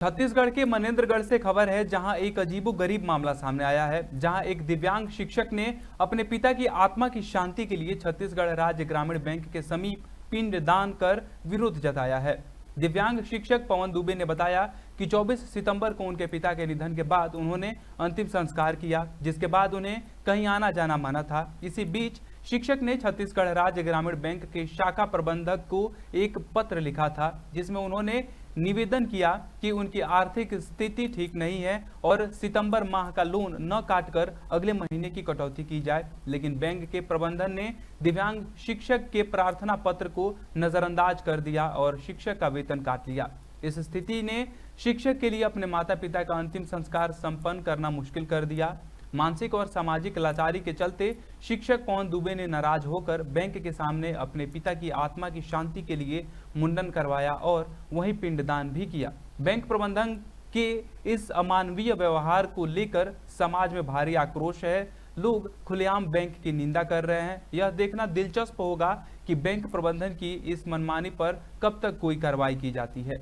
छत्तीसगढ़ के मनेंद्रगढ़ से खबर है, जहां एक अजीबोगरीब मामला सामने आया है। जहां एक दिव्यांग शिक्षक ने अपने पिता की आत्मा की शांति के लिए छत्तीसगढ़ राज्य ग्रामीण बैंक के समीप पिंड दान कर विरोध जताया है। दिव्यांग शिक्षक पवन दुबे ने बताया कि 24 सितंबर को उनके पिता के निधन के बाद उन्होंने अंतिम संस्कार किया, जिसके बाद उन्हें कहीं आना जाना मना था। इसी बीच शिक्षक ने छत्तीसगढ़ राज्य ग्रामीण बैंक के शाखा प्रबंधक को एक पत्र लिखा था, जिसमें उन्होंने निवेदन किया कि उनकी आर्थिक स्थिति ठीक नहीं है और सितंबर माह का लोन न काटकर अगले महीने की कटौती की जाए। लेकिन बैंक के प्रबंधन ने दिव्यांग शिक्षक के प्रार्थना पत्र को नजरअंदाज कर दिया और शिक्षक का वेतन काट लिया। इस स्थिति ने शिक्षक के लिए अपने माता पिता का अंतिम संस्कार संपन्न करना मुश्किल कर दिया। मानसिक और सामाजिक लाचारी के चलते शिक्षक पवन दुबे ने नाराज होकर बैंक के सामने अपने पिता की आत्मा की शांति के लिए मुंडन करवाया और वहीं पिंडदान भी किया। बैंक प्रबंधन के इस अमानवीय व्यवहार को लेकर समाज में भारी आक्रोश है। लोग खुलेआम बैंक की निंदा कर रहे हैं। यह देखना दिलचस्प होगा कि बैंक प्रबंधन की इस मनमानी पर कब तक कोई कार्रवाई की जाती है।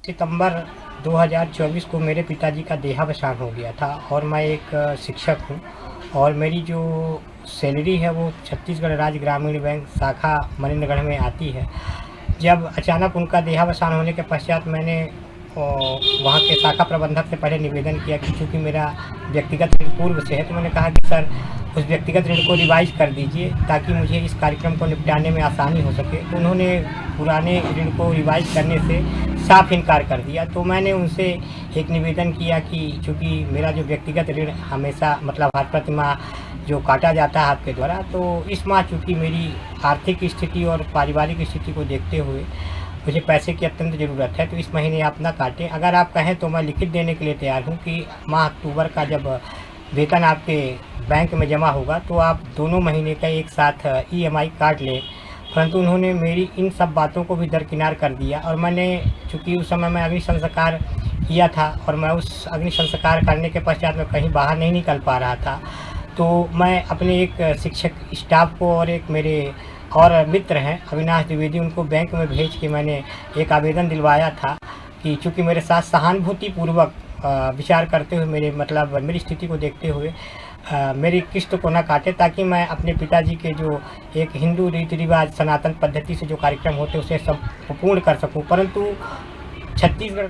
सितंबर 2024 को मेरे पिताजी का देहावसान हो गया था और मैं एक शिक्षक हूं और मेरी जो सैलरी है वो छत्तीसगढ़ राज्य ग्रामीण बैंक शाखा मनेंद्रगढ़ में आती है। जब अचानक उनका देहावसान होने के पश्चात मैंने वहाँ के शाखा प्रबंधक से पहले निवेदन किया कि चूँकि मेरा व्यक्तिगत ऋण पूर्व से है, तो मैंने कहा कि सर उस व्यक्तिगत ऋण को रिवाइज कर दीजिए ताकि मुझे इस कार्यक्रम को निपटाने में आसानी हो सके। तो उन्होंने पुराने ऋण को रिवाइज करने से साफ इनकार कर दिया। तो मैंने उनसे एक निवेदन किया कि चूँकि मेरा जो व्यक्तिगत ऋण हमेशा मतलब हर प्रतिमाह जो काटा जाता है आपके द्वारा, तो इस माह चूँकि मेरी आर्थिक स्थिति और पारिवारिक स्थिति को देखते हुए मुझे पैसे की अत्यंत ज़रूरत है, तो इस महीने आप ना काटें। अगर आप कहें तो मैं लिखित देने के लिए तैयार हूँ कि माह अक्टूबर का जब वेतन आपके बैंक में जमा होगा तो आप दोनों महीने का एक साथ EMI काट लें। परंतु उन्होंने मेरी इन सब बातों को भी दरकिनार कर दिया और मैंने चूँकि उस समय मैं अग्नि संस्कार किया था और मैं उस अग्नि संस्कार करने के पश्चात मैं कहीं बाहर नहीं निकल पा रहा था, तो मैं अपने एक शिक्षक स्टाफ को और एक मेरे और मित्र हैं अविनाश द्विवेदी, उनको बैंक में भेज के मैंने एक आवेदन दिलवाया था कि चूँकि मेरे साथ सहानुभूतिपूर्वक विचार करते हुए मेरी स्थिति को देखते हुए मेरी किस्त को न काटे, ताकि मैं अपने पिताजी के जो एक हिंदू रीति रिवाज सनातन पद्धति से जो कार्यक्रम होते उसे सब पूर्ण कर सकूं। परंतु छत्तीसगढ़